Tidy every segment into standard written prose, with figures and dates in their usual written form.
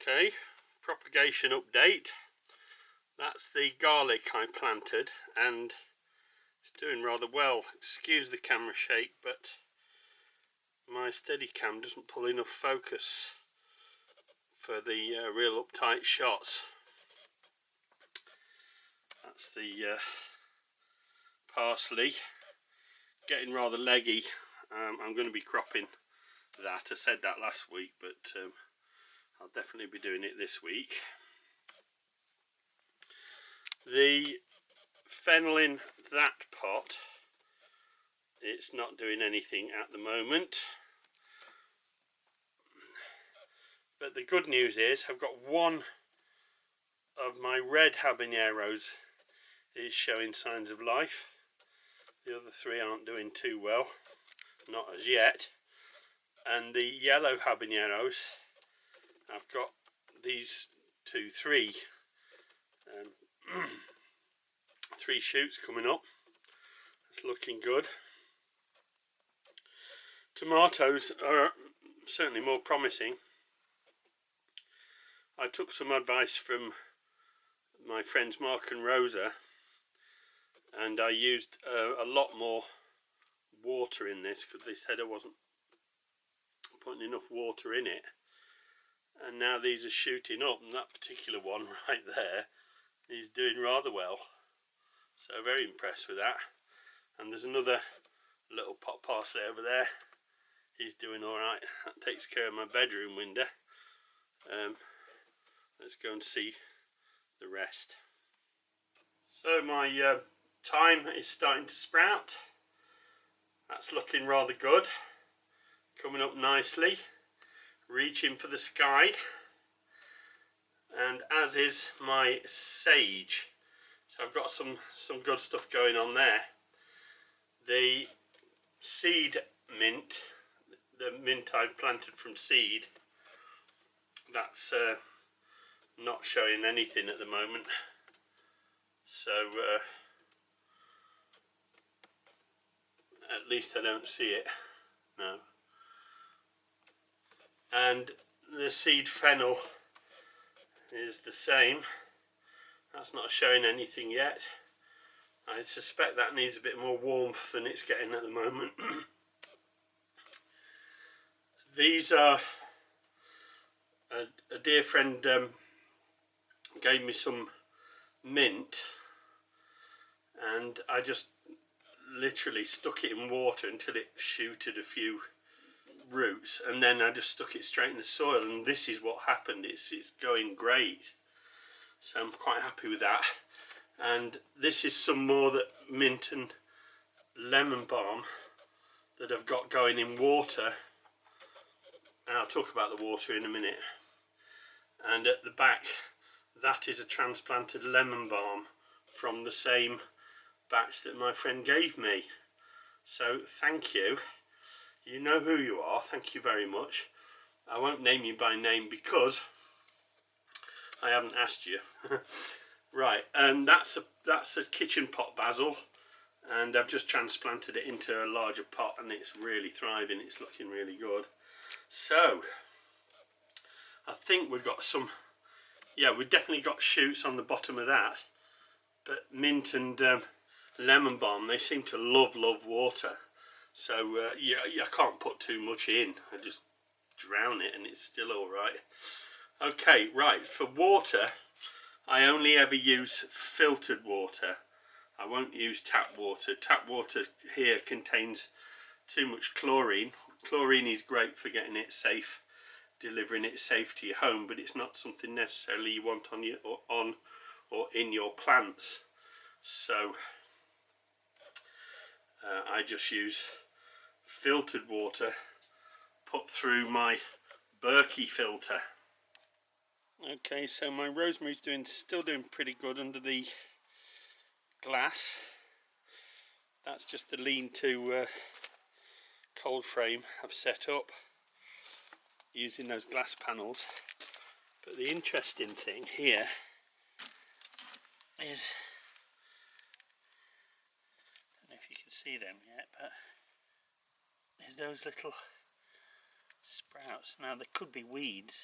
Okay, propagation update. That's the garlic I planted and it's doing rather well. Excuse the camera shake, but my Steadicam doesn't pull enough focus for the real uptight shots. That's the parsley, getting rather leggy. I'm going to be cropping that. I said that last week, but I'll definitely be doing it this week. The fennel in that pot, it's not doing anything at the moment. But the good news is I've got one of my red habaneros is showing signs of life. The other three aren't doing too well, not as yet. And the yellow habaneros, I've got these three shoots coming up. It's looking good. Tomatoes are certainly more promising. I took some advice from my friends Mark and Rosa, and I used a lot more water in this because they said I wasn't putting enough water in it. And now these are shooting up, and that particular one right there is doing rather well. So very impressed with that. And there's another little pot parsley over there. He's doing alright. That takes care of my bedroom window. Let's go and see the rest. So my thyme is starting to sprout. That's looking rather good. Coming up nicely. Reaching for the sky. And as is my sage. So I've got some good stuff going on there. The seed mint, the mint I've planted from seed, that's not showing anything at the moment. So at least I don't see it. No. And the seed fennel is the same. That's not showing anything yet. I suspect that needs a bit more warmth than it's getting at the moment. These are a dear friend gave me some mint, and I just literally stuck it in water until it shooted a few roots, and then I just stuck it straight in the soil, and this is what happened. It's going great, so I'm quite happy with that. And this is some more that mint and lemon balm that I've got going in water, and I'll talk about the water in a minute. And at the back, that is a transplanted lemon balm from the same batch that my friend gave me. So thank you. You know who you are. Thank you very much. I won't name you by name because I haven't asked you. Right, and that's a kitchen pot basil, and I've just transplanted it into a larger pot, and it's really thriving. It's looking really good. So I think we've got some, yeah, we've definitely got shoots on the bottom of that. But mint and lemon balm, they seem to love water. So yeah, I can't put too much in. I just drown it and it's still all right. Okay, right, for water, I only ever use filtered water. I won't use tap water. Tap water here contains too much chlorine. Chlorine is great for getting it safe, delivering it safe to your home, but it's not something necessarily you want on your or in your plants. So I just use filtered water put through my Berkey filter. Okay, so my rosemary's still doing pretty good under the glass. That's just the lean-to cold frame I've set up using those glass panels. But the interesting thing here is, I don't know if you can see them yet, but there's those little sprouts. Now there could be weeds,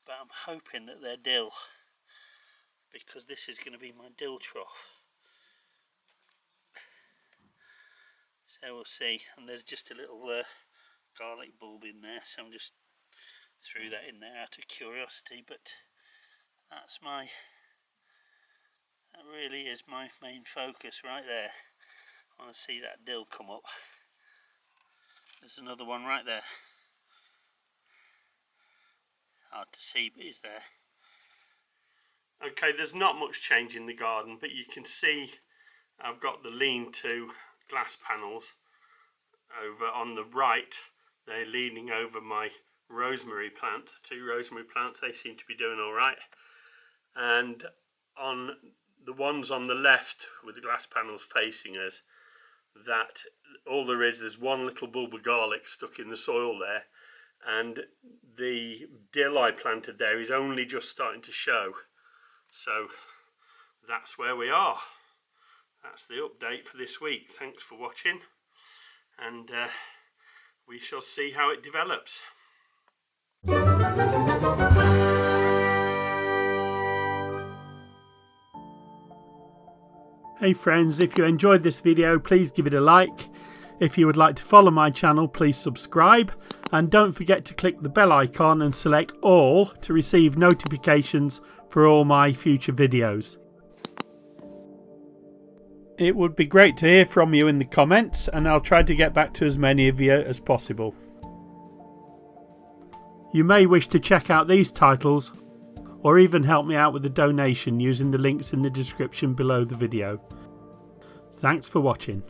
but I'm hoping that they're dill, because this is going to be my dill trough. So we'll see. And there's just a little garlic bulb in there, so I'm just threw that in there out of curiosity, but that really is my main focus right there. I want to see that dill come up. There's another one right there. Hard to see, but it's there. Okay, there's not much change in the garden, but you can see I've got the lean-to glass panels over on the right. They're leaning over my rosemary plants, the 2 rosemary plants. They seem to be doing all right. And on the ones on the left with the glass panels facing us, that all there's one little bulb of garlic stuck in the soil there, and the dill I planted there is only just starting to show. So that's where we are. That's the update for this week. Thanks for watching, and we shall see how it develops. Hey friends, if you enjoyed this video, please give it a like. If you would like to follow my channel, please subscribe, and don't forget to click the bell icon and select all to receive notifications for all my future videos. It would be great to hear from you in the comments, and I'll try to get back to as many of you as possible. You may wish to check out these titles, or even help me out with a donation using the links in the description below the video. Thanks for watching.